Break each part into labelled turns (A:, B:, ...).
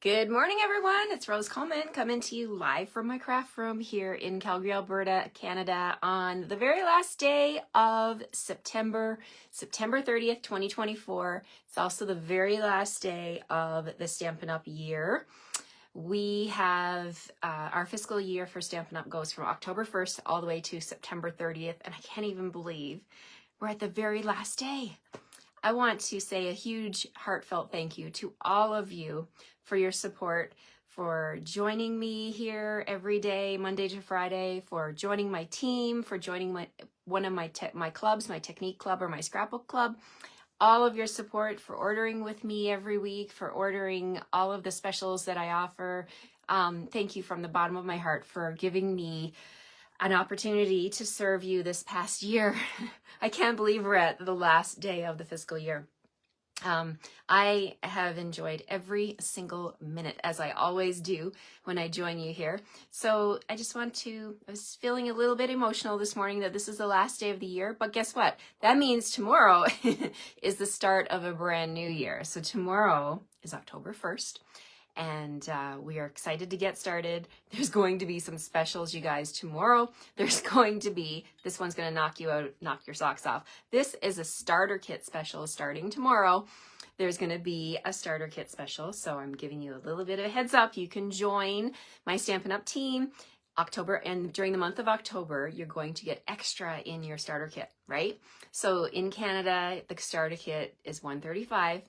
A: Good morning, everyone. It's Rose Coleman coming to you live from my craft room here in Calgary, Alberta, Canada on the very last day of September 30th, 2024. It's also the very last day of the Stampin' Up! Year. We have our fiscal year for Stampin' Up! Goes from October 1st all the way to September 30th, and I can't even believe we're at the very last day. I want to say a huge heartfelt thank you to all of you for your support, for joining me here every day, Monday to Friday, for joining my team, for joining one of my clubs, my technique club or my scrapbook club. All of your support, for ordering with me every week, for ordering all of the specials that I offer. Thank you from the bottom of my heart for giving me an opportunity to serve you this past year. I can't believe we're at the last day of the fiscal year. I have enjoyed every single minute, as I always do when I join you here. So I was feeling a little bit emotional this morning that this is the last day of the year, but guess what? That means tomorrow is the start of a brand new year. So tomorrow is October 1st. And we are excited to get started. There's going to be some specials, you guys, tomorrow. This one's going to knock you out, knock your socks off. This is a starter kit special starting tomorrow. There's going to be a starter kit special, so I'm giving you a little bit of a heads up. You can join my Stampin' Up! Team October, and during the month of October, you're going to get extra in your starter kit, right? So in Canada, the starter kit is $135.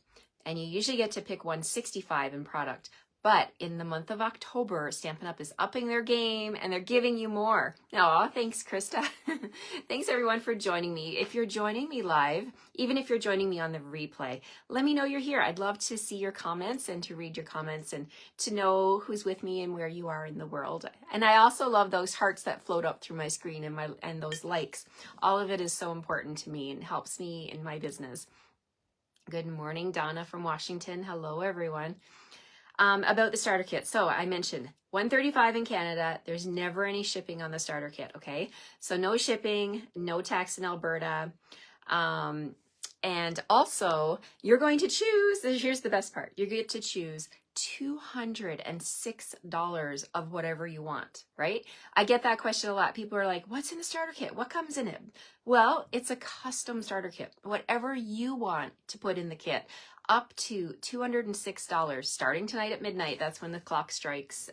A: And you usually get to pick $165 in product. But in the month of October, Stampin' Up! Is upping their game and they're giving you more. Aw, thanks, Krista. Thanks, everyone, for joining me. If you're joining me live, even if you're joining me on the replay, let me know you're here. I'd love to see your comments and to read your comments and to know who's with me and where you are in the world. And I also love those hearts that float up through my screen and those likes. All of it is so important to me and helps me in my business. Good morning, Donna from Washington. Hello, everyone. About the starter kit. So I mentioned $135 in Canada. There's never any shipping on the starter kit, okay? So no shipping, no tax in Alberta. And also, you're going to choose, here's the best part, you get to choose $206 of whatever you want, right? I get that question a lot. People are like, what's in the starter kit? What comes in it? Well, it's a custom starter kit. Whatever you want to put in the kit, up to $206 starting tonight at midnight. That's when the clock strikes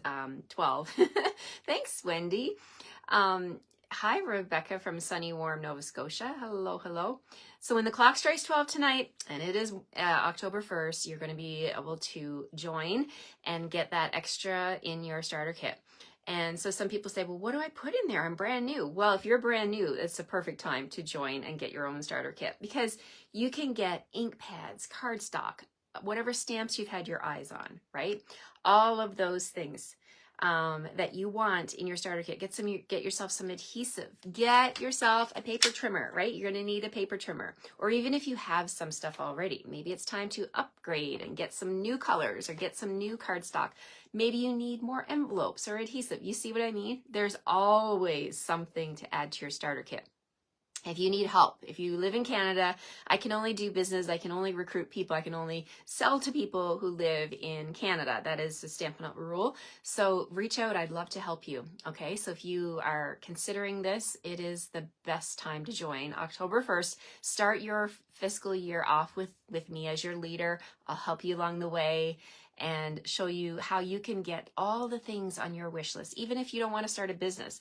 A: 12. Thanks, Wendy. Hi, Rebecca from sunny, warm Nova Scotia. Hello, hello. So when the clock strikes 12 tonight, and it is October 1st, you're going to be able to join and get that extra in your starter kit. And so some people say, well, what do I put in there? I'm brand new. Well, if you're brand new, it's a perfect time to join and get your own starter kit because you can get ink pads, cardstock, whatever stamps you've had your eyes on, right? All of those things that you want in your starter kit. Get yourself some adhesive. Get yourself a paper trimmer, right? You're going to need a paper trimmer. Or even if you have some stuff already, maybe it's time to upgrade and get some new colors or get some new cardstock. Maybe you need more envelopes or adhesive. You see what I mean? There's always something to add to your starter kit. If you need help, if you live in Canada, I can only do business, I can only recruit people, I can only sell to people who live in Canada. That is the Stampin' Up! Rule. So reach out, I'd love to help you. Okay, so if you are considering this, it is the best time to join. October 1st, start your fiscal year off with me as your leader. I'll help you along the way and show you how you can get all the things on your wish list, even if you don't want to start a business.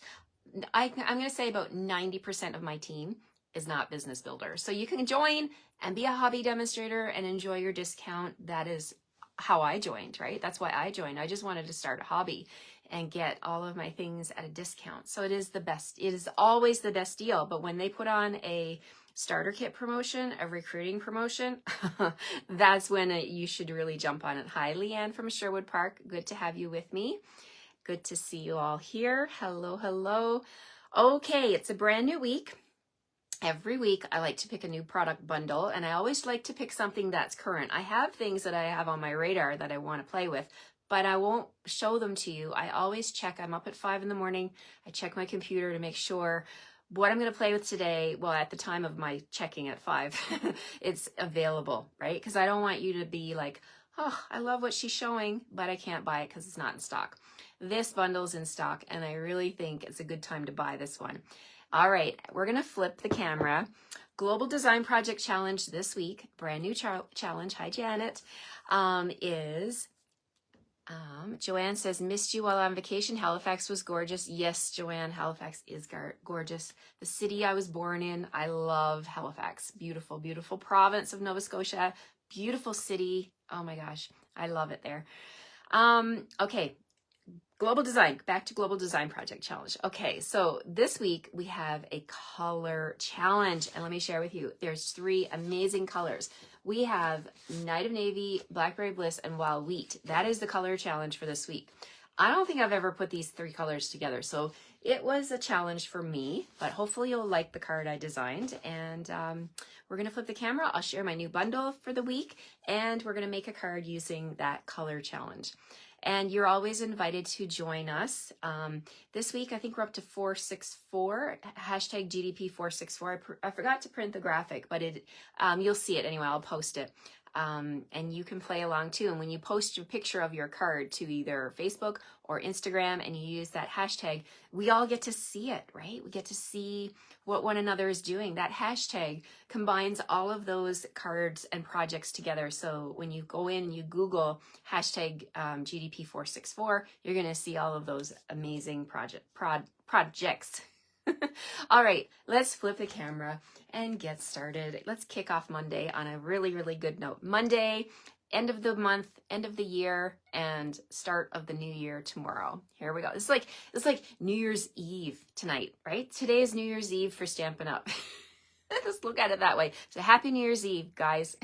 A: I'm going to say about 90% of my team is not business builders. So you can join and be a hobby demonstrator and enjoy your discount. That is how I joined, right? That's why I joined. I just wanted to start a hobby and get all of my things at a discount. So it is the best. It is always the best deal. But when they put on a starter kit promotion, a recruiting promotion, that's when you should really jump on it. Hi, Leanne from Sherwood Park. Good to have you with me. Good to see you all here. Hello, hello. Okay, it's a brand new week. Every week I like to pick a new product bundle, and I always like to pick something that's current. I have things that I have on my radar that I want to play with, but I won't show them to you. I always check. I'm up at 5 in the morning. I check my computer to make sure what I'm going to play with today, well, at the time of my checking at 5, it's available, right? Because I don't want you to be like, Oh, I love what she's showing, but I can't buy it because it's not in stock. This bundle's in stock, and I really think it's a good time to buy this one. All right, we're going to flip the camera. Global Design Project Challenge this week, brand new challenge. Hi, Janet. Is Joanne says, missed you while on vacation. Halifax was gorgeous. Yes, Joanne, Halifax is gorgeous. The city I was born in. I love Halifax. Beautiful, beautiful province of Nova Scotia. Beautiful city. Oh my gosh, I love it there. Okay, Global Design, back to Global Design Project Challenge. Okay, so this week we have a color challenge, and let me share with you, there's 3 amazing colors. We have Night of Navy, Blackberry Bliss, and Wild Wheat. That is the color challenge for this week. I don't think I've ever put these 3 colors together, so it was a challenge for me, but hopefully you'll like the card I designed. And we're going to flip the camera. I'll share my new bundle for the week, and we're going to make a card using that color challenge. And you're always invited to join us. This week, I think we're up to 464, hashtag GDP 464. I forgot to print the graphic, but you'll see it anyway. I'll post it. And you can play along too. And when you post your picture of your card to either Facebook or Instagram and you use that hashtag, we all get to see it, right? We get to see what one another is doing. That hashtag combines all of those cards and projects together. So when you go in and you Google hashtag GDP 464, you're going to see all of those amazing projects. All right, let's flip the camera and get started. Let's kick off Monday on a really, really good note. Monday, end of the month, end of the year, and start of the new year tomorrow. Here we go. It's like New Year's Eve tonight, right? Today is New Year's Eve for Stampin' Up. Just look at it that way. So happy New Year's Eve, guys.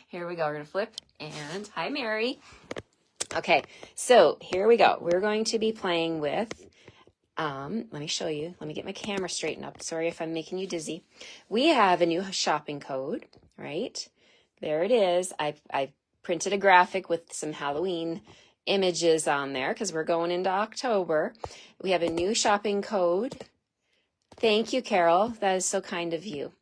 A: Here we go. We're going to flip. And hi, Mary. Okay, so here we go. We're going to be playing with... let me show you. Let me get my camera straightened up. Sorry if I'm making you dizzy. We have a new shopping code, right? There it is. I printed a graphic with some Halloween images on there because we're going into October. We have a new shopping code. Thank you, Carol. That is so kind of you.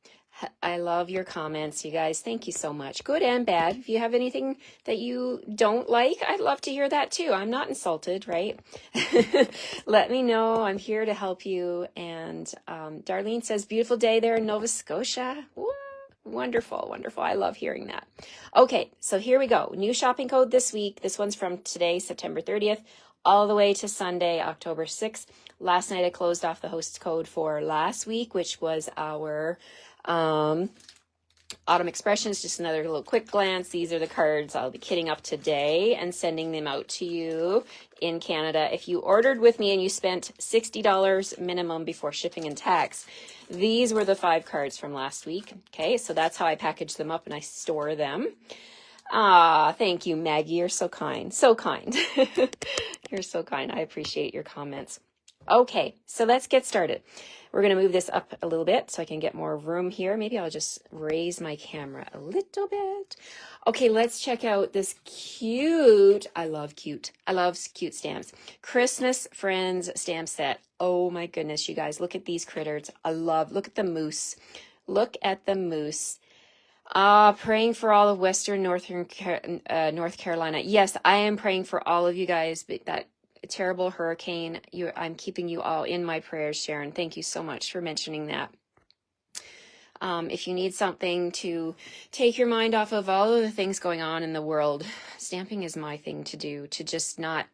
A: I love your comments, you guys. Thank you so much. Good and bad. If you have anything that you don't like, I'd love to hear that too. I'm not insulted, right? Let me know. I'm here to help you. And Darlene says, beautiful day there in Nova Scotia. Woo! Wonderful, wonderful. I love hearing that. Okay, so here we go. New shopping code this week. This one's from today, September 30th, all the way to Sunday, October 6th. Last night I closed off the host code for last week, which was our... Autumn Expressions, just another little quick glance. These are the cards I'll be kitting up today and sending them out to you in Canada. If you ordered with me and you spent $60 minimum before shipping and tax, these were the 5 cards from last week. Okay, so that's how I package them up and I store them. Thank you, Maggie. You're so kind. So kind. You're so kind. I appreciate your comments. Okay, so let's get started. We're going to move this up a little bit so I can get more room here. Maybe I'll just raise my camera a little bit. Okay, let's check out this cute, I love cute stamps. Christmas Friends stamp set. Oh my goodness, you guys, look at these critters. Look at the moose. Look at the moose. Praying for all of Western North Carolina. Yes, I am praying for all of you guys, but that terrible hurricane. I'm keeping you all in my prayers, Sharon. Thank you so much for mentioning that. If you need something to take your mind off of all of the things going on in the world, stamping is my thing to do, to just not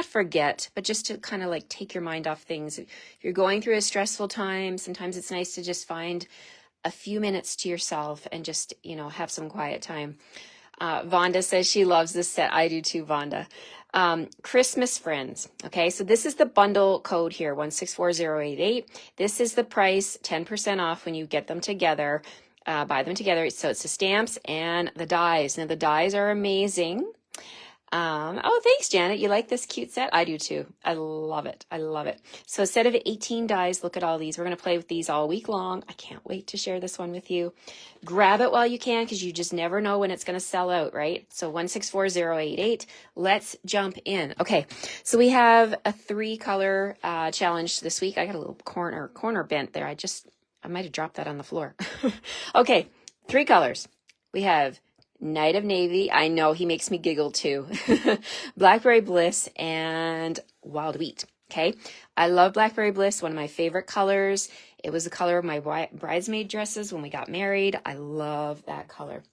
A: forget, but just to kind of like take your mind off things. If you're going through a stressful time, sometimes it's nice to just find a few minutes to yourself and just, have some quiet time. Vonda says she loves this set. I do too, Vonda. Christmas Friends. Okay, so this is the bundle code here, 164088. This is the price, 10% off when you get them together, buy them together. So it's the stamps and the dies. Now the dies are amazing. Oh, thanks, Janet. You like this cute set? I do too. I love it. I love it. So a set of 18 dies. Look at all these. We're going to play with these all week long. I can't wait to share this one with you. Grab it while you can because you just never know when it's going to sell out, right? So 164088. Let's jump in. Okay, so we have a 3-color challenge this week. I got a little corner bent there. I might have dropped that on the floor. Okay, 3 colors. We have Night of Navy. I know, he makes me giggle too. Blackberry Bliss and Wild Wheat. Okay. I love Blackberry Bliss, one of my favorite colors. It was the color of my bridesmaid dresses when we got married. I love that color.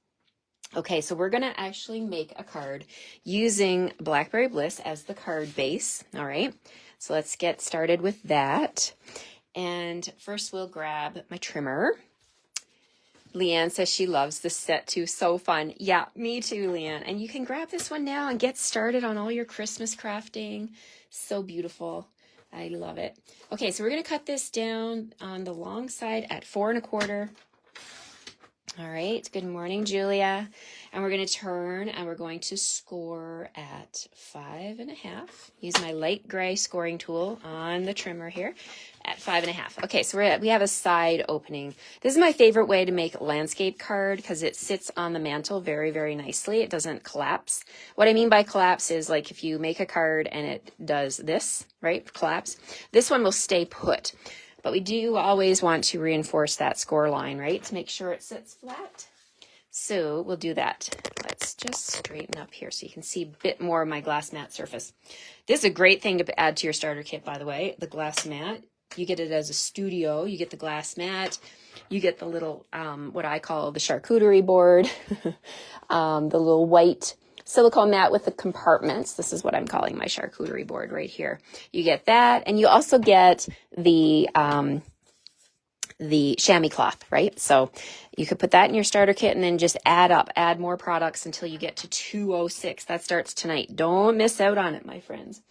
A: Okay, so we're going to actually make a card using Blackberry Bliss as the card base. All right. So let's get started with that. And first we'll grab my trimmer. Leanne says she loves this set too. So fun. Yeah, me too, Leanne. And you can grab this one now and get started on all your Christmas crafting. So beautiful. I love it. Okay, so we're going to cut this down on the long side at 4 1/4. All right. Good morning, Julia. And we're going to turn and we're going to score at 5 1/2. Use my light gray scoring tool on the trimmer here at 5 1/2. Okay, so we have a side opening. This is my favorite way to make a landscape card because it sits on the mantle very, very nicely. It doesn't collapse. What I mean by collapse is like if you make a card and it does this, right? Collapse. This one will stay put. But we do always want to reinforce that score line, right? To make sure it sits flat. So we'll do that. Let's just straighten up here so you can see a bit more of my glass mat surface. This is a great thing to add to your starter kit, by the way, the glass mat. You get it as a studio. You get the glass mat. You get the little, what I call the charcuterie board, the little white silicone mat with the compartments. This is what I'm calling my charcuterie board right here. You get that, and you also get the chamois cloth, right? So you could put that in your starter kit and then just add more products until you get to 206. That starts tonight. Don't miss out on it, my friends.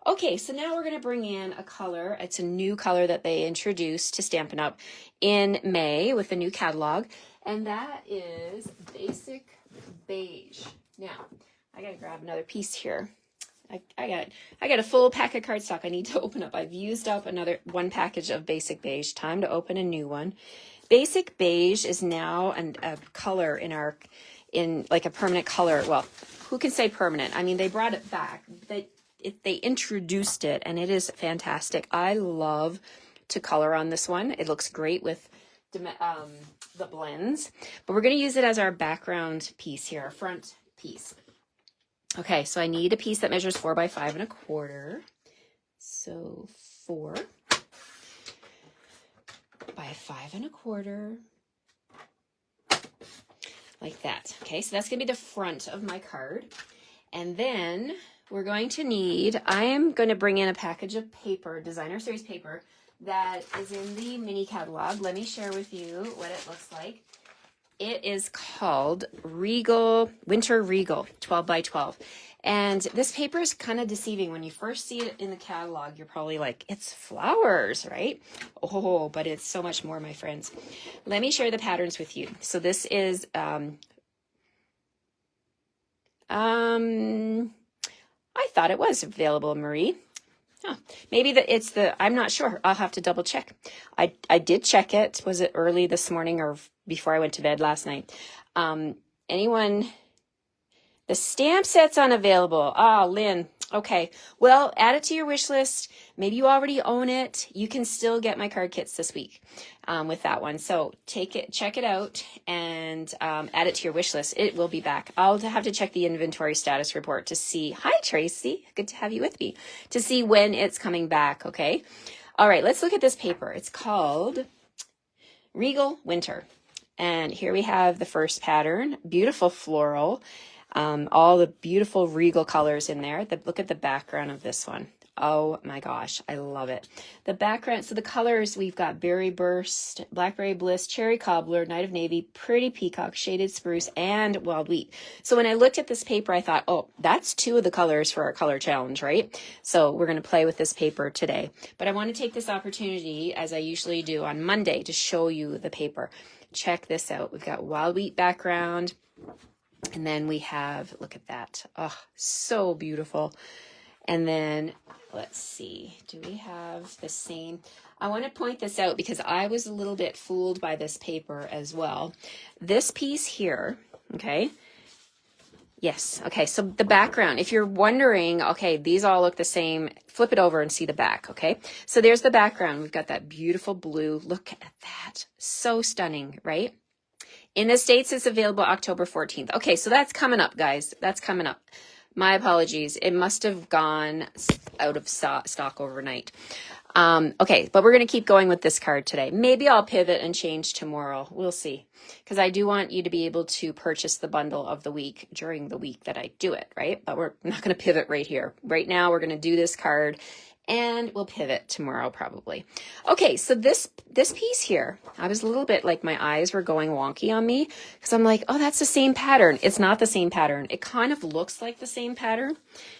A: Okay, so now we're going to bring in a color. It's a new color that they introduced to Stampin' Up! In May with the new catalog, and that is Basic Beige. Now, I got to grab another piece here. I got a full pack of cardstock I need to open up. I've used up one package of Basic Beige. Time to open a new one. Basic Beige is now a color in like a permanent color. Well, who can say permanent? I mean, they brought it back. They introduced it, and it is fantastic. I love to color on this one. It looks great with the blends, but we're going to use it as our background piece here, our front piece. Okay, so I need a piece that measures 4 by 5 1/4. So 4 by 5 1/4, like that. Okay, so that's going to be the front of my card. And then we're going to need, I am going to bring in a package of paper, designer series paper, that is in the mini catalog. Let me share with you what it looks like. It is called Winter Regal 12 by 12. And this paper is kind of deceiving. When you first see it in the catalog, you're probably like, it's flowers, right? Oh, but it's so much more, my friends. Let me share the patterns with you. So this is, I thought it was available, Marie. Oh, maybe I'm not sure. I'll have to double check. I did check it. Was it early this morning or before I went to bed last night? Anyone? The stamp set's unavailable. Ah, Lynn. Okay. Well, add it to your wish list. Maybe you already own it. You can still get my card kits this week with that one. So check it out, and add it to your wish list. It will be back. I'll have to check the inventory status report to see. Hi, Tracy. Good to have you with me. To see when it's coming back, okay? All right, let's look at this paper. It's called Regal Winter. And here we have the first pattern. Beautiful floral. All the beautiful regal colors in there. Look at the background of this one. Oh my gosh, I love it. The background, so the colors, we've got Berry Burst, Blackberry Bliss, Cherry Cobbler, Night of Navy, Pretty Peacock, Shaded Spruce, and Wild Wheat. So when I looked at this paper, I thought, oh, that's 2 of the colors for our color challenge, right? So we're going to play with this paper today. But I want to take this opportunity, as I usually do on Monday, to show you the paper. Check this out. We've got Wild Wheat background. And then we have, look at that. Oh, so beautiful. And then let's see, do we have the same? I want to point this out because I was a little bit fooled by this paper as well. This piece here, okay. Yes. Okay. So the background, if you're wondering, okay, these all look the same, flip it over and see the back. Okay. So there's the background. We've got that beautiful blue. Look at that. So stunning, right? In the States, it's available October 14th. Okay, so that's coming up, guys. That's coming up. My apologies. It must have gone out of stock overnight. Okay, but we're going to keep going with this card today. Maybe I'll pivot and change tomorrow. We'll see. Because I do want you to be able to purchase the bundle of the week during the week that I do it, right? But we're not going to pivot right here. Right now, we're going to do this card and we'll pivot tomorrow probably. Okay, so this piece here, I was a little bit like my eyes were going wonky on me because I'm like, oh, that's the same pattern. It's not the same pattern. It kind of looks like the same pattern.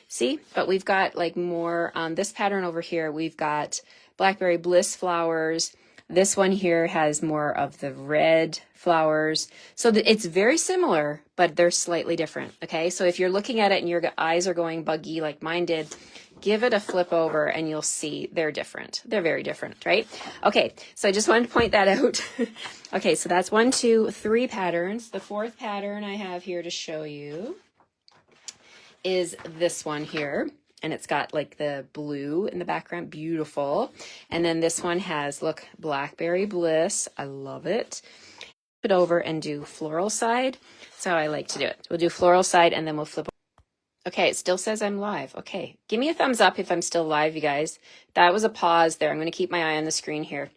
A: See, but we've got like more on this pattern over here. We've got Blackberry Bliss flowers. This one here has more of the red flowers. So it's very similar, but they're slightly different. Okay, so if you're looking at it and your eyes are going buggy like mine did, give it a flip over and you'll see they're different. They're very different, right? Okay, so I just wanted to point that out. Okay, so that's 1, 2, 3 patterns. The fourth pattern I have here to show you is this one here. And it's got like the blue in the background, beautiful. And then this one has, look, Blackberry Bliss. I love it. Flip it over and do floral side. That's how I like to do it. We'll do floral side and then we'll flip. Okay, it still says I'm live. Okay, give me a thumbs up if I'm still live, you guys. That was a pause there. I'm going to keep my eye on the screen here.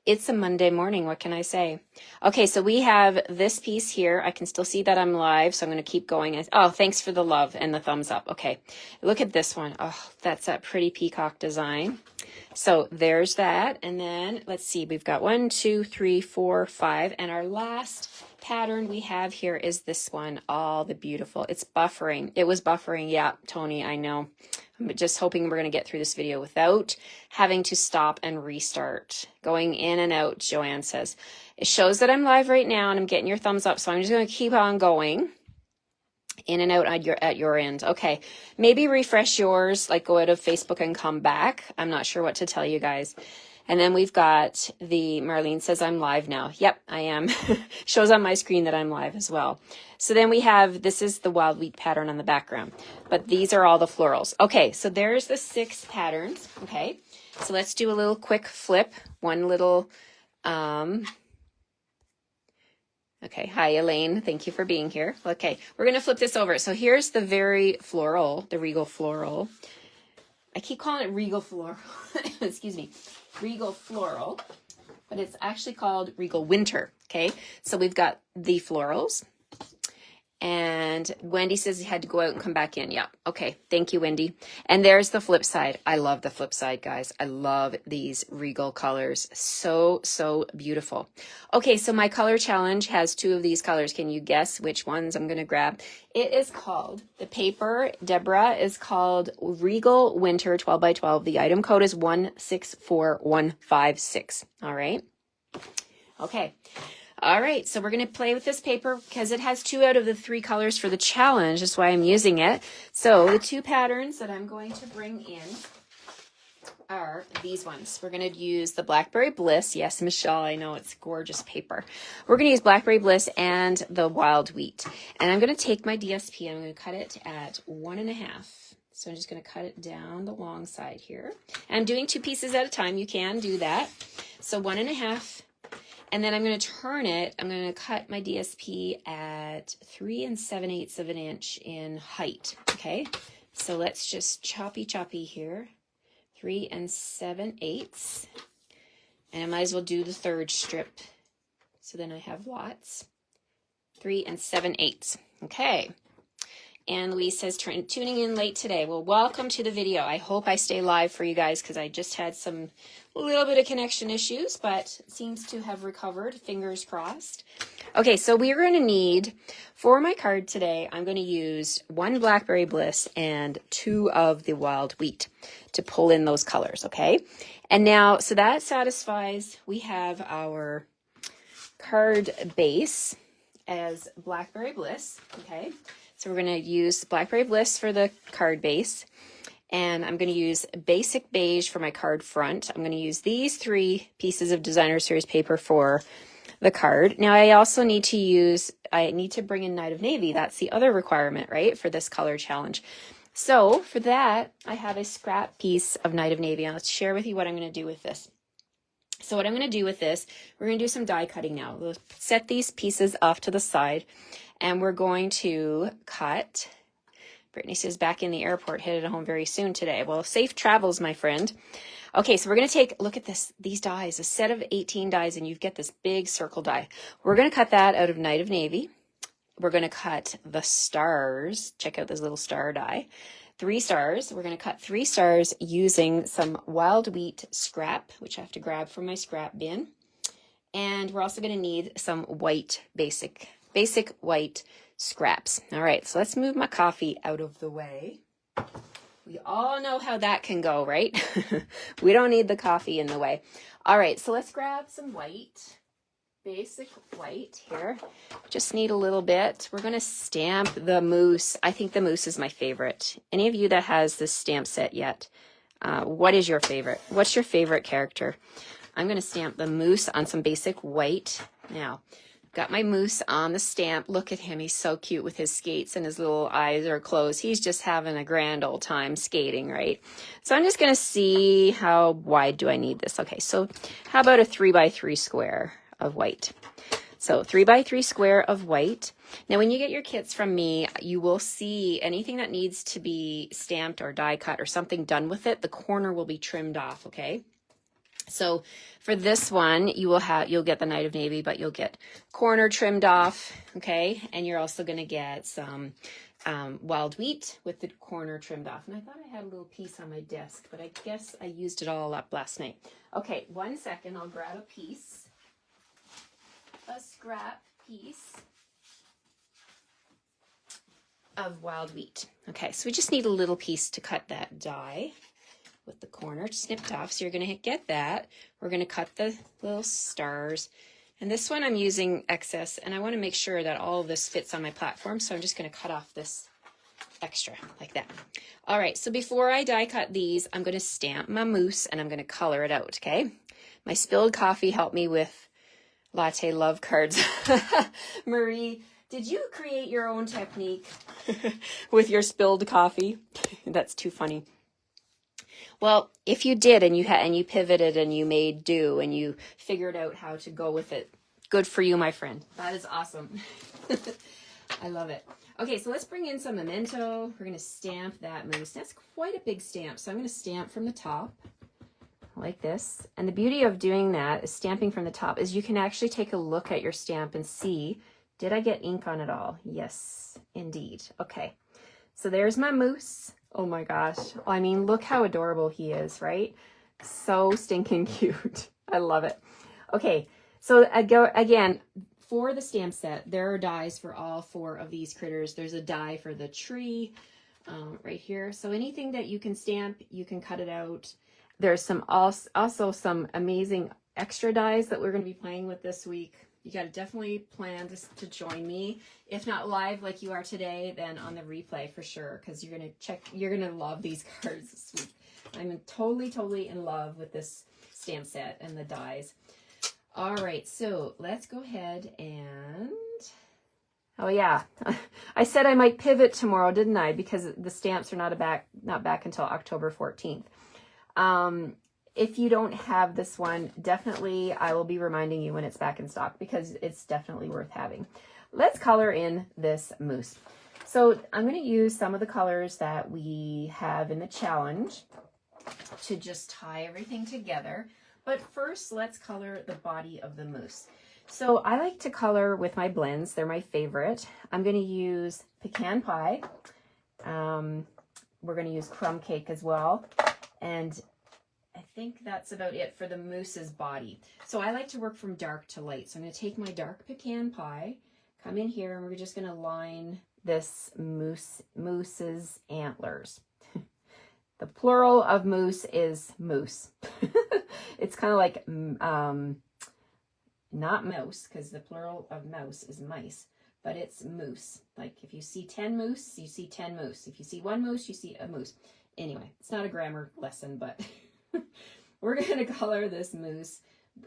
A: It's a Monday morning. What can I say? Okay, so we have this piece here. I can still see that I'm live, so I'm going to keep going. Oh, thanks for the love and the thumbs up. Okay, look at this one. Oh, that's that pretty peacock design. So there's that. And then let's see, we've got 1, 2, 3, 4, 5. And our last pattern we have here is this one. Oh, the beautiful. It's buffering. It was buffering. Yeah, Tony, I know. I'm just hoping we're going to get through this video without having to stop and restart. Going in and out, Joanne says. It shows that I'm live right now and I'm getting your thumbs up. So I'm just going to keep on going. In and out at your end. Okay, maybe refresh yours, like go out of Facebook and come back. I'm not sure what to tell you guys. And then we've got the, Marlene says I'm live now. Yep, I am. Shows on my screen that I'm live as well. So then we have, this is the wild wheat pattern on the background, but these are all the florals. Okay, so there's the 6 patterns. Okay, so let's do a little quick flip. One little, okay, hi Elaine, thank you for being here. Okay, we're gonna flip this over. So here's the very floral, the regal floral. I keep calling it regal floral, excuse me, regal floral, but it's actually called regal winter, okay? So we've got the florals, and Wendy says he had to go out and come back in. Yeah, okay, thank you, Wendy. And there's the flip side. I love the flip side, guys. I love these regal colors. So, so beautiful. Okay, so my color challenge has 2 of these colors. Can you guess which ones I'm going to grab? It is called, the paper, Deborah, is called Regal Winter 12 by 12. The item code is 164156. All right? Okay. All right, so we're going to play with this paper because it has 2 out of the 3 colors for the challenge. That's why I'm using it. So the 2 patterns that I'm going to bring in are these ones. We're going to use the Blackberry Bliss. Yes, Michelle, I know it's gorgeous paper. We're going to use Blackberry Bliss and the wild wheat. And I'm going to take my DSP and I'm going to cut it at 1.5. So I'm just going to cut it down the long side here. And I'm doing 2 pieces at a time. You can do that. So 1.5. And then I'm going to turn it. I'm going to cut my DSP at 3 7/8 of an inch in height. Okay, so let's just choppy here. 3 7/8. And I might as well do the 3rd strip. So then I have lots. 3 7/8. Okay. And Louise says, tuning in late today. Well, welcome to the video. I hope I stay live for you guys because I just had some little bit of connection issues, but it seems to have recovered. Fingers crossed. Okay, so we're going to need, for my card today, I'm going to use 1 Blackberry Bliss and 2 of the wild wheat to pull in those colors, okay? And now, so that satisfies, we have our card base as Blackberry Bliss, okay? So we're going to use Blackberry Bliss for the card base, and I'm going to use Basic Beige for my card front. I'm going to use these 3 pieces of Designer Series paper for the card. Now I also need to bring in Night of Navy. That's the other requirement, right, for this color challenge. So for that, I have a scrap piece of Night of Navy. I'll share with you what I'm going to do with this. So what I'm going to do with this, we're going to do some die cutting now. We'll set these pieces off to the side, and we're going to cut. Brittany says back in the airport, headed home very soon today. Well, safe travels, my friend. Okay, so we're going to take, look at this, these dies, a set of 18 dies, and you get this big circle die. We're going to cut that out of Night of Navy. We're going to cut the stars. Check out this little star die. 3 stars. We're going to cut 3 stars using some wild wheat scrap, which I have to grab from my scrap bin. And we're also going to need some white, basic white scraps. All right, so let's move my coffee out of the way. We all know how that can go, right? We don't need the coffee in the way. All right, so let's grab some white. Basic white here. Just need a little bit. We're going to stamp the moose. I think the moose is my favorite. Any of you that has this stamp set yet, what is your favorite? What's your favorite character? I'm going to stamp the moose on some basic white. Now, got my moose on the stamp. Look at him. He's so cute with his skates and his little eyes are closed. He's just having a grand old time skating, right? So I'm just going to see how wide do I need this. Okay, so how about a 3x3 square of white? So 3x3 square of white. Now, when you get your kits from me, you will see anything that needs to be stamped or die cut or something done with it, the corner will be trimmed off, okay? So for this one, you'll get the Night of Navy, but you'll get corner trimmed off, okay? And you're also going to get some wild wheat with the corner trimmed off. And I thought I had a little piece on my desk, but I guess I used it all up last night. Okay, 1 second. I'll grab a piece. A scrap piece of wild wheat. Okay, so we just need a little piece to cut that die with the corner snipped off. So you're going to get that. We're going to cut the little stars. And this one I'm using excess, and I want to make sure that all of this fits on my platform. So I'm just going to cut off this extra like that. All right, so before I die cut these, I'm going to stamp my moose and I'm going to color it out, okay? My spilled coffee helped me with latte love cards. Marie, did you create your own technique with your spilled coffee? That's too funny. Well, if you did and you pivoted and you made do and you figured out how to go with it, good for you, my friend. That is awesome. I love it. Okay, so let's bring in some memento. We're going to stamp that moose. That's quite a big stamp, so I'm going to stamp from the top like this. And the beauty of doing that is stamping from the top is you can actually take a look at your stamp and see, did I get ink on it all? Yes, indeed. Okay, so there's my moose. Oh my gosh. I mean, look how adorable he is, right? So stinking cute. I love it. Okay, so again, for the stamp set, there are dies for all 4 of these critters. There's a die for the tree right here. So anything that you can stamp, you can cut it out. There's some also some amazing extra dies that we're going to be playing with this week. You got to definitely plan to join me. If not live like you are today, then on the replay for sure, because you're going to love these cards this week. I'm totally in love with this stamp set and the dies. All right, so let's go ahead and, oh yeah, I said I might pivot tomorrow, didn't I? Because the stamps are not back until October 14th. If you don't have this one, definitely I will be reminding you when it's back in stock because it's definitely worth having. Let's color in this moose. So I'm going to use some of the colors that we have in the challenge to just tie everything together. But first, let's color the body of the moose. So I like to color with my blends. They're my favorite. I'm going to use pecan pie. We're going to use crumb cake as well. And I think that's about it for the moose's body. So I like to work from dark to light. So I'm going to take my dark pecan pie, come in here, and we're just going to line this moose's antlers. The plural of moose is moose. It's kind of like, not mouse, because the plural of mouse is mice, but it's moose. Like if you see 10 moose, you see 10 moose. If you see 1 moose, you see a moose. Anyway, it's not a grammar lesson, but we're going to color this moose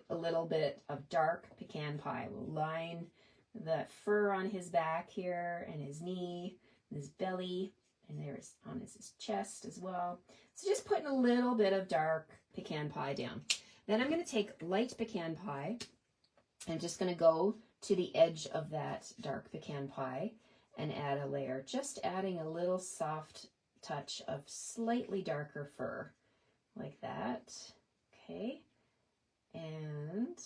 A: a little bit of dark pecan pie. We'll line the fur on his back here and his knee, and his belly, and there's on his chest as well. So just putting a little bit of dark pecan pie down. Then I'm going to take light pecan pie. I'm just going to go to the edge of that dark pecan pie and add a layer, just adding a little soft touch of slightly darker fur, like that. Okay, and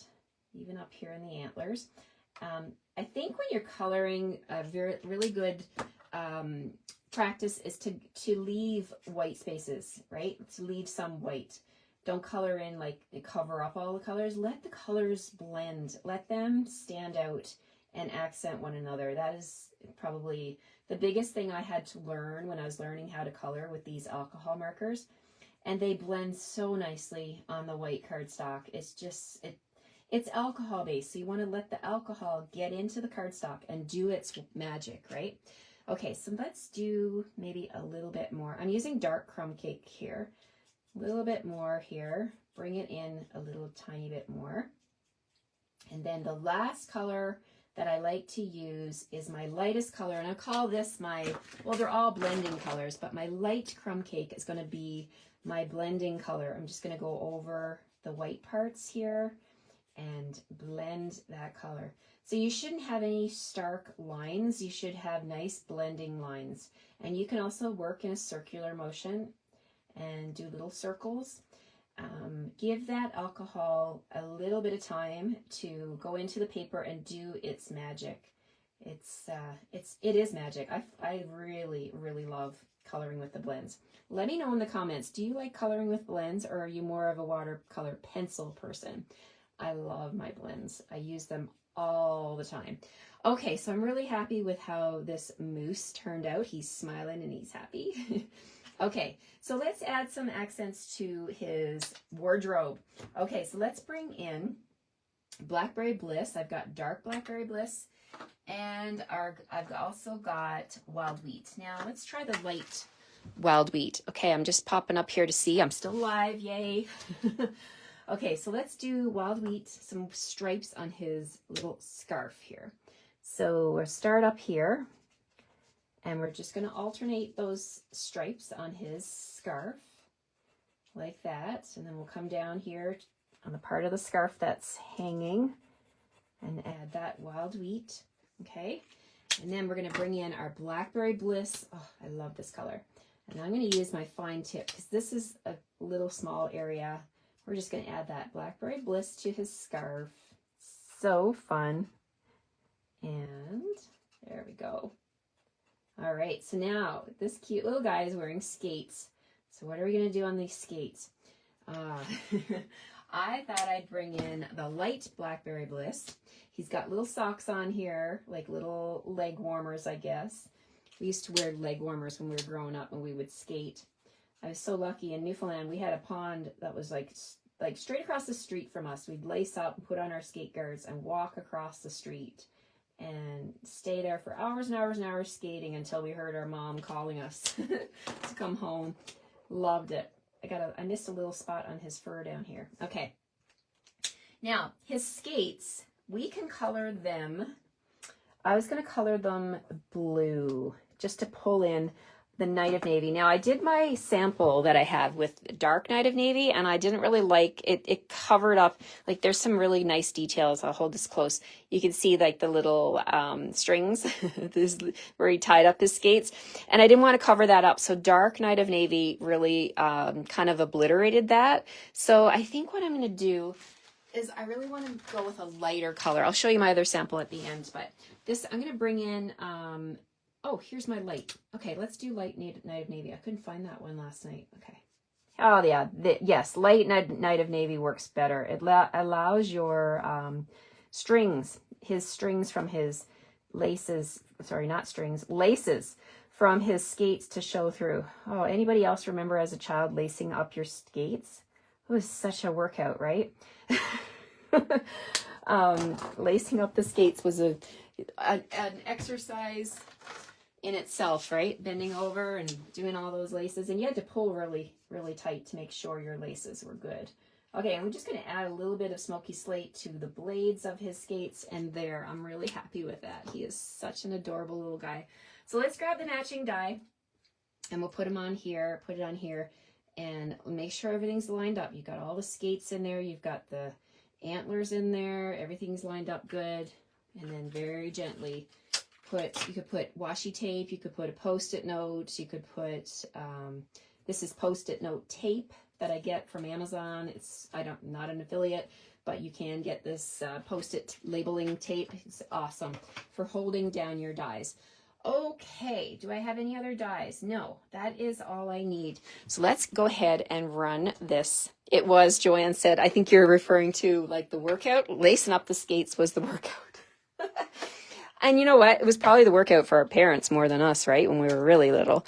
A: even up here in the antlers. I think when you're coloring, a really good practice is to leave white spaces, right? To leave some white. Don't color in, like, cover up all the colors. Let the colors blend. Let them stand out and accent one another. That is probably the biggest thing I had to learn when I was learning how to color with these alcohol markers. And they blend so nicely on the white cardstock. It's just, it's alcohol based. So you want to let the alcohol get into the cardstock and do its magic, right? Okay, so let's do maybe a little bit more. I'm using dark crumb cake here. A little bit more here. Bring it in a little tiny bit more. And then the last color that I like to use is my lightest color. And I call this my, well, they're all blending colors, but my light crumb cake is going to be my blending color. I'm just going to go over the white parts here and blend that color. So you shouldn't have any stark lines. You should have nice blending lines. And you can also work in a circular motion and do little circles. Give that alcohol a little bit of time to go into the paper and do its magic. It is magic. I really, really love coloring with the blends. Let me know in the comments, do you like coloring with blends, or are you more of a watercolor pencil person? I love my blends. I use them all the time. Okay, so I'm really happy with how this moose turned out. He's smiling and he's happy. Okay, so let's add some accents to his wardrobe. Okay, so let's bring in Blackberry Bliss. I've got dark Blackberry Bliss, and I've also got Wild Wheat. Now let's try the light Wild Wheat. Okay, I'm just popping up here to see. I'm still live, yay. Okay, so let's do Wild Wheat, some stripes on his little scarf here. So we'll start up here. And we're just going to alternate those stripes on his scarf like that. And then we'll come down here on the part of the scarf that's hanging and add that Wild Wheat. Okay. And then we're going to bring in our Blackberry Bliss. Oh, I love this color. And I'm going to use my fine tip because this is a little small area. We're just going to add that Blackberry Bliss to his scarf. So fun. And there we go. All right, so now this cute little guy is wearing skates. So what are we going to do on these skates? I thought I'd bring in the light Blackberry Bliss. He's got little socks on here, like little leg warmers, I guess. We used to wear leg warmers when we were growing up and we would skate. I was so lucky in Newfoundland. We had a pond that was like straight across the street from us. We'd lace up and put on our skate guards and walk across the street and stay there for hours and hours and hours skating until we heard our mom calling us to come home. Loved it. I missed a little spot on his fur down here. Okay. Now, his skates, we can color them. I was going to color them blue just to pull in the Night of Navy. Now, I did my sample that I have with dark Night of Navy, and I didn't really like it. It covered up, like, there's some really nice details. I'll hold this close. You can see, like, the little strings this, where he tied up his skates, and I didn't want to cover that up. So dark Night of Navy really kind of obliterated that. So I think what I'm going to do is I really want to go with a lighter color. I'll show you my other sample at the end, but this, I'm going to bring in, oh, here's my light. Okay, let's do light Night of Navy. I couldn't find that one last night. Okay. Oh, yeah. Yes, light Night of Navy works better. It allows your strings, his strings from his laces, sorry, not strings, laces from his skates to show through. Oh, anybody else remember as a child lacing up your skates? It was such a workout, right? Lacing up the skates was an exercise in itself, right? Bending over and doing all those laces, and you had to pull really, really tight to make sure your laces were good. Okay, I'm just going to add a little bit of smoky slate to the blades of his skates, and there, I'm really happy with that. He is such an adorable little guy. So let's grab the matching die, and we'll put him on here, put it on here, and make sure everything's lined up. You've got all the skates in there. You've got the antlers in there. Everything's lined up good. And then very gently you could put washi tape. You could put a Post-it note. You could put, this is Post-it note tape that I get from Amazon. Not an affiliate, but you can get this Post-it labeling tape. It's awesome for holding down your dies. Okay, do I have any other dies? No, that is all I need. So let's go ahead and run this. It was, Joanne said, I think you're referring to like the workout. Lacing up the skates was the workout. And you know what? It was probably the workout for our parents more than us, right? When we were really little,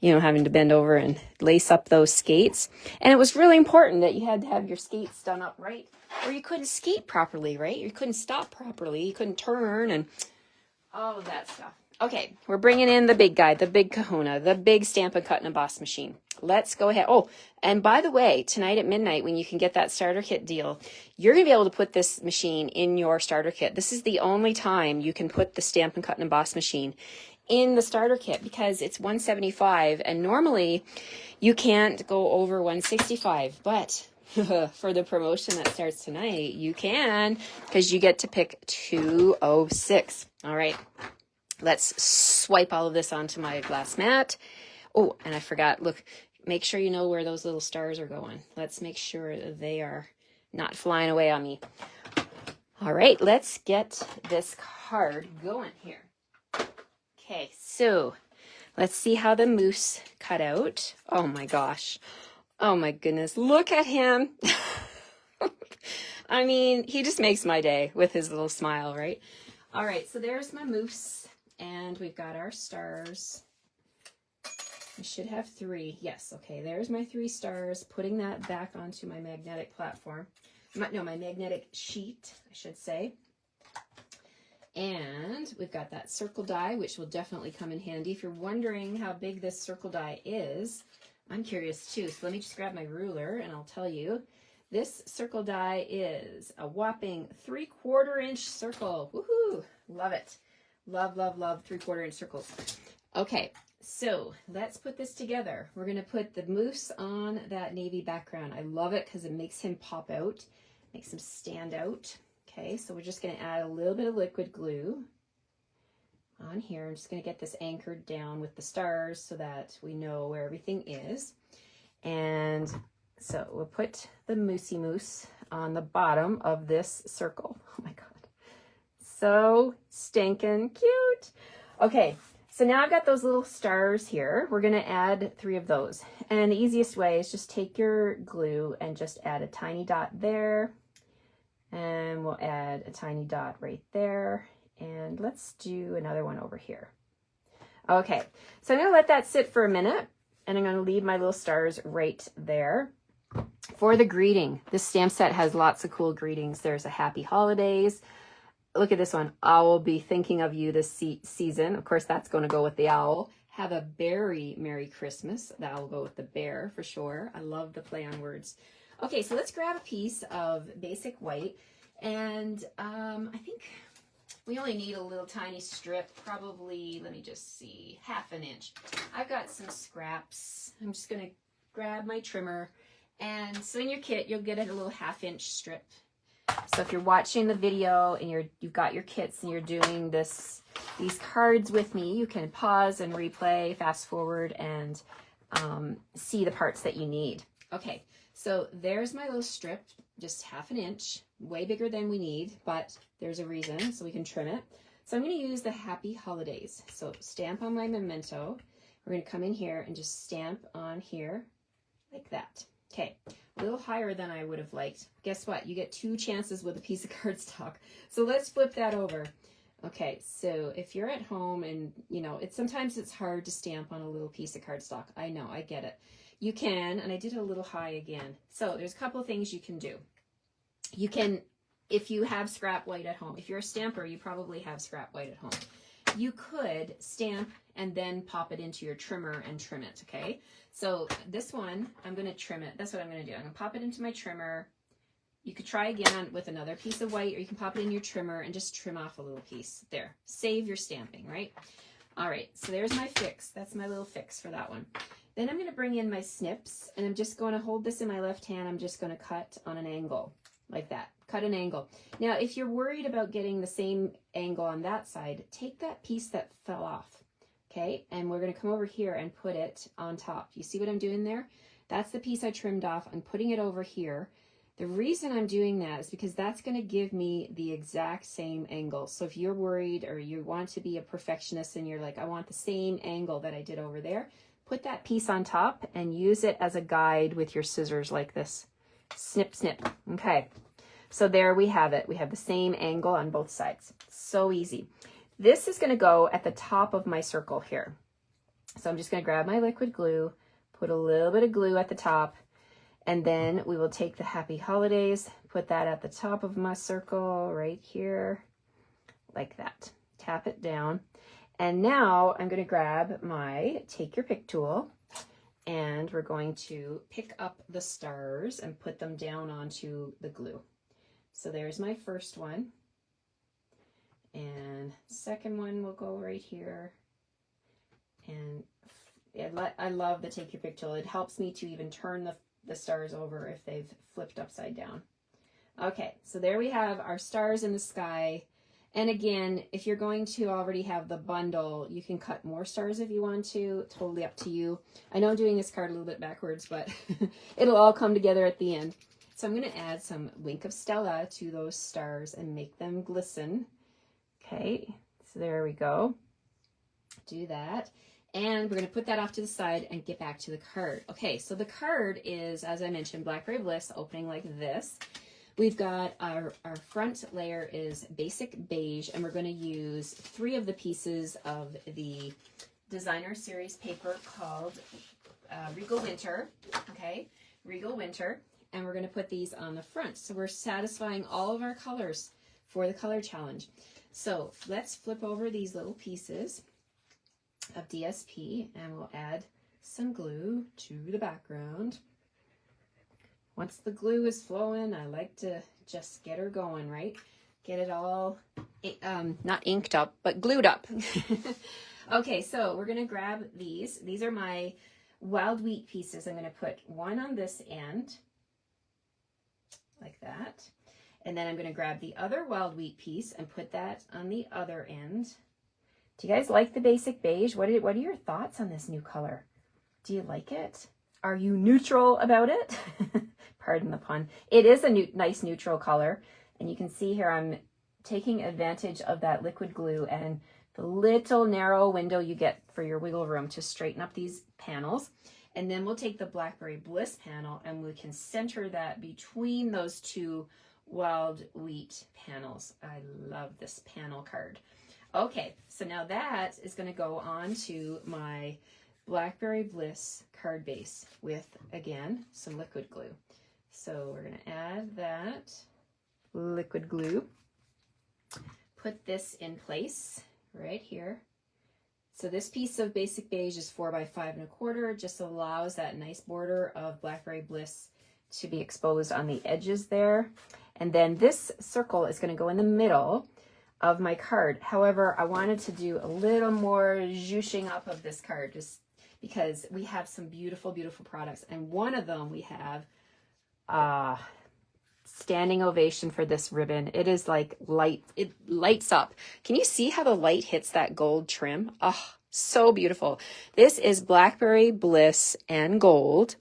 A: you know, having to bend over and lace up those skates. And it was really important that you had to have your skates done up right, or you couldn't skate properly, right? You couldn't stop properly. You couldn't turn and all of that stuff. Okay, we're bringing in the big guy, the big kahuna, the big Stampin' Cut and Emboss machine. Let's go ahead. Oh, and by the way, tonight at midnight, when you can get that starter kit deal, you're going to be able to put this machine in your starter kit. This is the only time you can put the Stampin' Cut and Emboss machine in the starter kit because it's $175, and normally you can't go over $165, but for the promotion that starts tonight, you can, because you get to pick $206. All right. Let's swipe all of this onto my glass mat. Oh, and I forgot, look, make sure you know where those little stars are going. Let's make sure they are not flying away on me. All right, let's get this card going here. Okay, so let's see how the moose cut out. Oh my gosh. Oh my goodness, look at him. I mean, he just makes my day with his little smile, right? All right, so there's my moose. And we've got our stars. I should have 3. Yes, okay, there's my 3 stars. Putting that back onto my magnetic platform. My magnetic sheet, I should say. And we've got that circle die, which will definitely come in handy. If you're wondering how big this circle die is, I'm curious too. So let me just grab my ruler and I'll tell you. This circle die is a whopping 3/4 inch circle. Woohoo! Love it. Love, love, love 3/4 inch circles. Okay, so let's put this together. We're going to put the moose on that navy background. I love it because it makes him pop out, makes him stand out. Okay, so we're just going to add a little bit of liquid glue on here. I'm just going to get this anchored down with the stars so that we know where everything is. And so we'll put the moosey moose on the bottom of this circle. Oh my God. So stinking cute. Okay, so now I've got those little stars here. We're going to add 3 of those. And the easiest way is just take your glue and just add a tiny dot there. And we'll add a tiny dot right there. And let's do another one over here. Okay, so I'm going to let that sit for a minute. And I'm going to leave my little stars right there. For the greeting, this stamp set has lots of cool greetings. There's a happy holidays. Look at this one. I will be thinking of you this season. Of course, that's going to go with the owl. Have a very Merry Christmas. That will go with the bear for sure. I love the play on words. Okay, so let's grab a piece of basic white. And I think we only need a little tiny strip, probably, let me just see, 1/2 inch. I've got some scraps. I'm just going to grab my trimmer. And so in your kit, you'll get a little 1/2 inch strip. So if you're watching the video and you've got your kits and you're doing these cards with me, you can pause and replay, fast forward, and see the parts that you need. Okay, so there's my little strip, just 1/2 inch, way bigger than we need, but there's a reason, so we can trim it. So I'm going to use the Happy Holidays. So stamp on my memento. We're going to come in here and just stamp on here like that. Okay, a little higher than I would have liked. Guess what? You get 2 chances with a piece of cardstock. So let's flip that over. Okay, so if you're at home and, you know, sometimes it's hard to stamp on a little piece of cardstock. I know, I get it. You can, and I did a little high again. So there's a couple of things you can do. You can, if you have scrap white at home, if you're a stamper, you probably have scrap white at home. You could stamp and then pop it into your trimmer and trim it, okay? So this one, I'm going to trim it. That's what I'm going to do. I'm going to pop it into my trimmer. You could try again with another piece of white, or you can pop it in your trimmer and just trim off a little piece. There. Save your stamping, right? All right, so there's my fix. That's my little fix for that one. Then I'm going to bring in my snips, and I'm just going to hold this in my left hand. I'm just going to cut on an angle like that. Cut an angle. Now, if you're worried about getting the same angle on that side, take that piece that fell off, okay? And we're going to come over here and put it on top. You see what I'm doing there? That's the piece I trimmed off. I'm putting it over here. The reason I'm doing that is because that's going to give me the exact same angle. So if you're worried or you want to be a perfectionist and you're like, I want the same angle that I did over there, put that piece on top and use it as a guide with your scissors like this. Snip, snip. Okay. So there we have it. We have the same angle on both sides. So easy. This is going to go at the top of my circle here. So I'm just going to grab my liquid glue, put a little bit of glue at the top, and then we will take the Happy Holidays, put that at the top of my circle right here, like that. Tap it down. And now I'm going to grab my Take Your Pick tool, and we're going to pick up the stars and put them down onto the glue. So there's my first one, and second one will go right here. And I love the Take Your Pick tool. It helps me to even turn the stars over if they've flipped upside down. Okay, so there we have our stars in the sky. And again, if you're going to already have the bundle, you can cut more stars if you want to. Totally up to you. I know I'm doing this card a little bit backwards, but it'll all come together at the end. So I'm going to add some Wink of Stella to those stars and make them glisten. Okay, so there we go. Do that. And we're going to put that off to the side and get back to the card. Okay, so the card is, as I mentioned, Blackberry Bliss, opening like this. We've got our front layer is basic beige, and we're going to use 3 of the pieces of the designer series paper called Regal Winter. Okay, Regal Winter. And we're going to put these on the front. So we're satisfying all of our colors for the color challenge. So let's flip over these little pieces of DSP, and we'll add some glue to the background. Once the glue is flowing, I like to just get her going, right? Get it all, not inked up, but glued up. Okay, so we're going to grab these. These are my wild wheat pieces. I'm going to put one on this end, like that. And then I'm going to grab the other wild wheat piece and put that on the other end. Do you guys like the basic beige? What are your thoughts on this new color? Do you like it? Are you neutral about it? Pardon the pun. It is a nice neutral color. And you can see here I'm taking advantage of that liquid glue and the little narrow window you get for your wiggle room to straighten up these panels. And then we'll take the Blackberry Bliss panel and we can center that between those 2 wild wheat panels. I love this panel card. Okay, so now that is going to go on to my Blackberry Bliss card base with, again, some liquid glue. So we're going to add that liquid glue, put this in place right here. So this piece of basic beige is 4 by 5 1/4, just allows that nice border of Blackberry Bliss to be exposed on the edges there. And then this circle is going to go in the middle of my card. However, I wanted to do a little more zhooshing up of this card just because we have some beautiful, beautiful products. And one of them we have standing ovation for this ribbon. It is like light, it lights up. Can you see how the light hits that gold trim? Oh, so beautiful. This is Blackberry Bliss and gold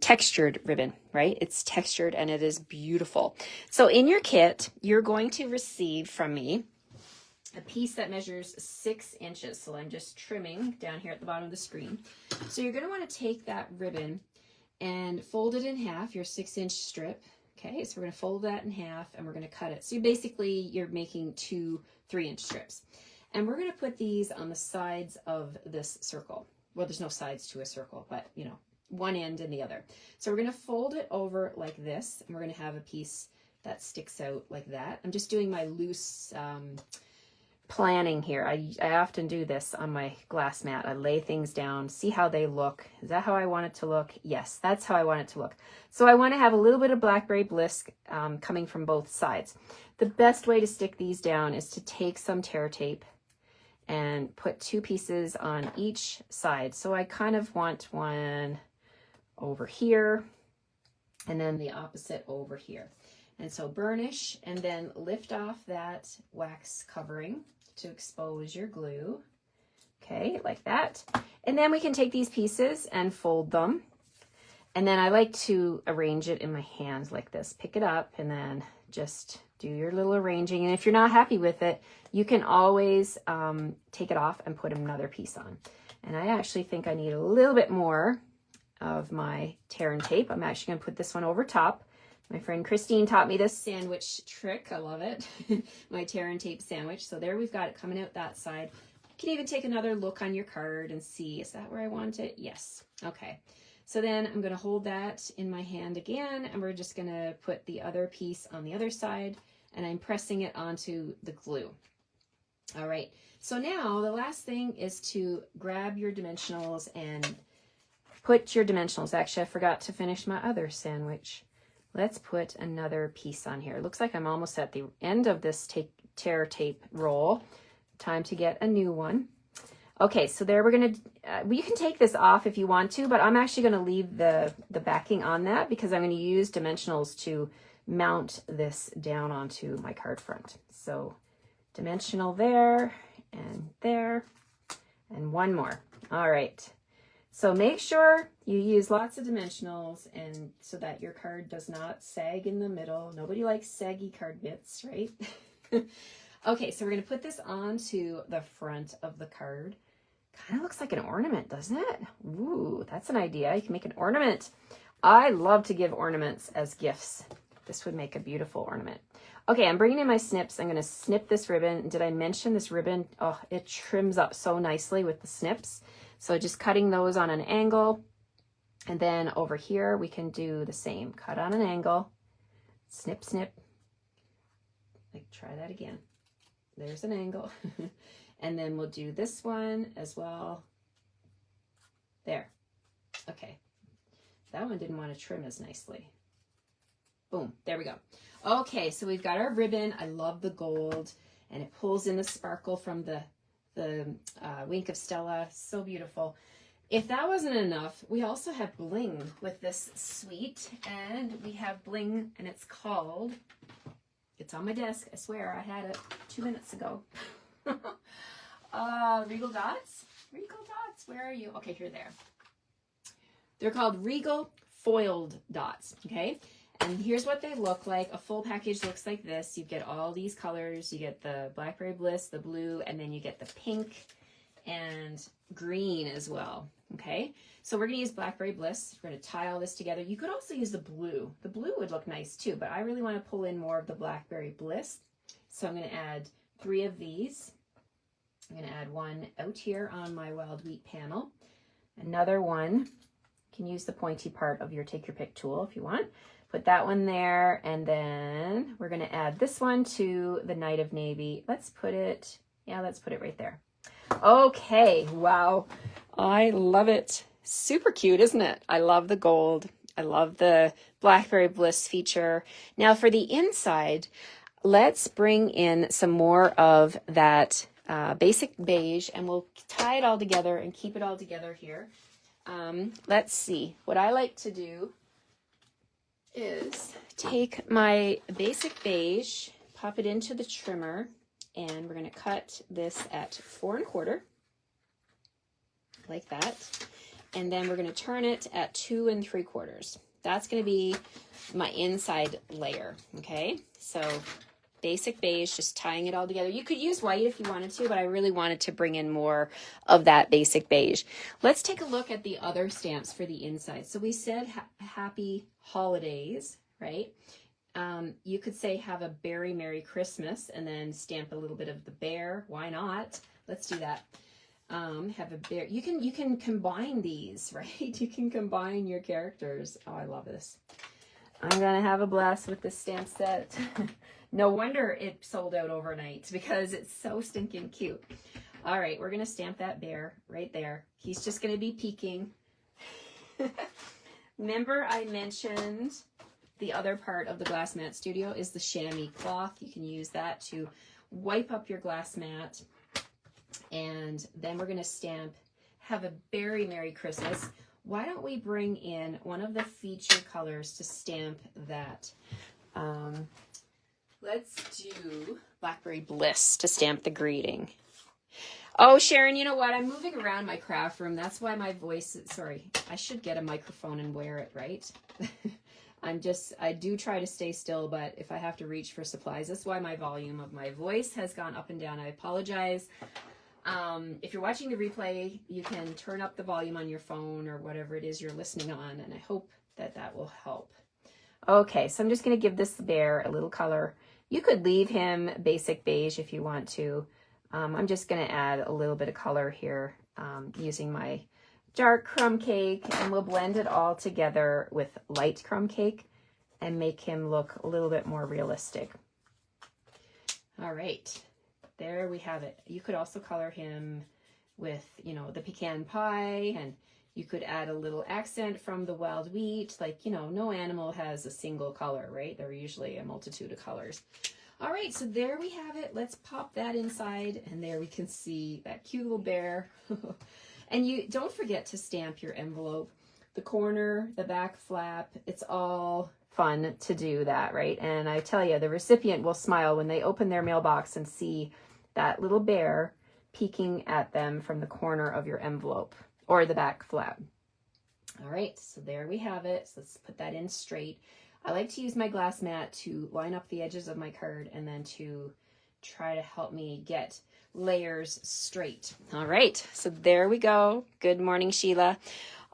A: textured ribbon, right? It's textured and it is beautiful. So in your kit, you're going to receive from me a piece that measures 6 inches. So I'm just trimming down here at the bottom of the screen. So you're going to want to take that ribbon and fold it in half, your 6-inch strip. Okay, so we're going to fold that in half and we're going to cut it. So basically you're making 2 3-inch strips. And we're going to put these on the sides of this circle. Well, there's no sides to a circle, but you know, one end and the other. So we're going to fold it over like this, and we're going to have a piece that sticks out like that. I'm just doing my loose planning here. I often do this on my glass mat. I lay things down, see how they look. Is that how I want it to look? Yes, that's how I want it to look. So I want to have a little bit of Blackberry Bliss coming from both sides. The best way to stick these down is to take some tear tape and put 2 pieces on each side. So I kind of want one over here and then the opposite over here. And so burnish and then lift off that wax covering to expose your glue. Okay, like that. And then we can take these pieces and fold them. And then I like to arrange it in my hands like this. Pick it up and then just do your little arranging. And if you're not happy with it, you can always take it off and put another piece on. And I actually think I need a little bit more of my tear and tape. I'm actually going to put this one over top. My friend Christine taught me this sandwich trick. I love it. My tear and tape sandwich. So there we've got it coming out that side. You can even take another look on your card and see, is that where I want it? Yes. Okay. So then I'm going to hold that in my hand again, and we're just going to put the other piece on the other side, and I'm pressing it onto the glue. All right. So now the last thing is to grab your dimensionals and put your dimensionals. Actually, I forgot to finish my other sandwich. Let's put another piece on here. It looks like I'm almost at the end of this tear tape roll. Time to get a new one. Okay, so there we're gonna, you can take this off if you want to, but I'm actually gonna leave the backing on that because I'm gonna use dimensionals to mount this down onto my card front. So dimensional there, and one more. All right. So make sure you use lots of dimensionals and so that your card does not sag in the middle. Nobody likes saggy card bits, right? Okay, so we're going to put this onto the front of the card. Kind of looks like an ornament, doesn't it? Ooh, that's an idea. You can make an ornament. I love to give ornaments as gifts. This would make a beautiful ornament. Okay, I'm bringing in my snips. I'm going to snip this ribbon. Did I mention this ribbon? Oh, it trims up so nicely with the snips. So just cutting those on an angle. And then over here, we can do the same. Cut on an angle. Snip, snip. Like, try that again. There's an angle. And then we'll do this one as well. There. Okay. That one didn't want to trim as nicely. Boom. There we go. Okay, so we've got our ribbon. I love the gold. And it pulls in the sparkle from the Wink of Stella. So beautiful. If that wasn't enough, we also have bling with this suite. And we have bling, and it's called... It's on my desk. I swear I had it 2 minutes ago. Regal Dots. Regal Dots. Where are you? Okay, here they are. They're called Regal Foiled Dots. Okay. And here's what they look like. A full package looks like this. You get all these colors. You get the Blackberry Bliss, the blue, and then you get the pink and green as well. Okay. So we're going to use Blackberry Bliss. We're going to tie all this together. You could also use the blue. The blue would look nice too, but I really want to pull in more of the Blackberry Bliss. So I'm going to add 3 of these. I'm going to add one out here on my wild wheat panel. Another one. You can use the pointy part of your take your pick tool if you want. Put that one there, and then we're going to add this one to the Night of Navy. Let's put it right there. Okay, wow. I love it. Super cute, isn't it? I love the gold. I love the Blackberry Bliss feature. Now for the inside, let's bring in some more of that basic beige, and we'll tie it all together and keep it all together here. Let's see. What I like to do is take my basic beige, pop it into the trimmer, and we're going to cut this at 4 1/4, like that. And then we're going to turn it at 2 3/4. That's going to be my inside layer. Okay, so basic beige, just tying it all together. You could use white if you wanted to, but I really wanted to bring in more of that basic beige. Let's take a look at the other stamps for the inside. So we said happy holidays, right? You could say have a very Merry Christmas and then stamp a little bit of the bear. Why not? Let's do that. Have a bear. You can combine these, right? You can combine your characters. Oh, I love this. I'm gonna have a blast with this stamp set. No wonder it sold out overnight because it's so stinking cute. All right, we're gonna stamp that bear right there. He's just gonna be peeking. Remember I mentioned the other part of the glass mat studio is the chamois cloth. You can use that to wipe up your glass mat. And then we're going to stamp Have a Very Merry Christmas. Why don't we bring in one of the feature colors to stamp that? Let's do Blackberry Bliss to stamp the greeting. Oh, Sharon, you know what? I'm moving around my craft room. That's why my voice is, sorry, I should get a microphone and wear it, right? I do try to stay still, but if I have to reach for supplies, that's why my volume of my voice has gone up and down. I apologize. If you're watching the replay, you can turn up the volume on your phone or whatever it is you're listening on, and I hope that that will help. Okay, so I'm just going to give this bear a little color. You could leave him basic beige if you want to. I'm just going to add a little bit of color here using my dark crumb cake, and we'll blend it all together with light crumb cake and make him look a little bit more realistic. All right, there we have it. You could also color him with, you know, the pecan pie, and you could add a little accent from the wild wheat. Like, you know, no animal has a single color, right? They're usually a multitude of colors. All right, so there we have it. Let's pop that inside, and there we can see that cute little bear. And you don't forget to stamp your envelope. The corner, the back flap, it's all fun to do that, right? And I tell you, the recipient will smile when they open their mailbox and see that little bear peeking at them from the corner of your envelope or the back flap. All right, so there we have it. So let's put that in straight. I like to use my glass mat to line up the edges of my card and then to try to help me get layers straight. All right, so there we go. Good morning, Sheila.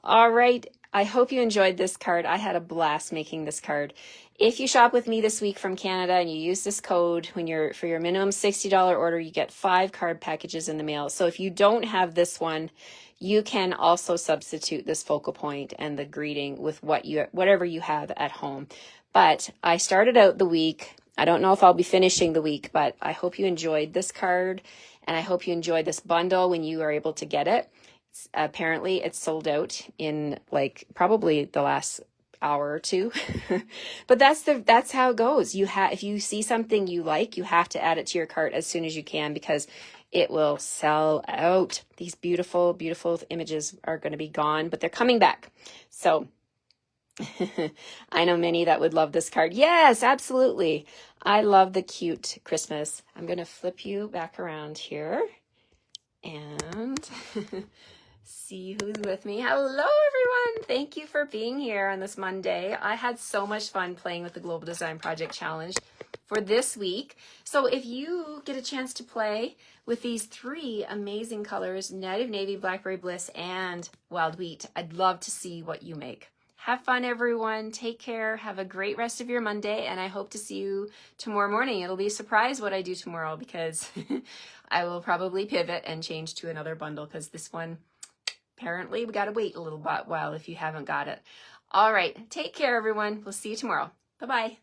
A: All right, I hope you enjoyed this card. I had a blast making this card. If you shop with me this week from Canada and you use this code for your minimum $60 order, you get 5 card packages in the mail. So if you don't have this one, you can also substitute this focal point and the greeting with whatever you have at home. But I started out the week. I don't know if I'll be finishing the week, but I hope you enjoyed this card, and I hope you enjoyed this bundle when you are able to get it. Apparently it's sold out in like probably the last hour or two. But that's how it goes. If you see something you like, you have to add it to your cart as soon as you can, because it will sell out. These beautiful, beautiful images are going to be gone, but they're coming back. So I know many that would love this card. Yes, absolutely. I love the cute Christmas. I'm going to flip you back around here and see who's with me. Hello, everyone. Thank you for being here on this Monday. I had so much fun playing with the Global Design Project Challenge for this week. So if you get a chance to play with these 3 amazing colors, Native Navy, Blackberry Bliss, and Wild Wheat, I'd love to see what you make. Have fun, everyone. Take care. Have a great rest of your Monday, and I hope to see you tomorrow morning. It'll be a surprise what I do tomorrow, because I will probably pivot and change to another bundle, because this one, apparently, we got to wait a little while if you haven't got it. All right. Take care, everyone. We'll see you tomorrow. Bye-bye.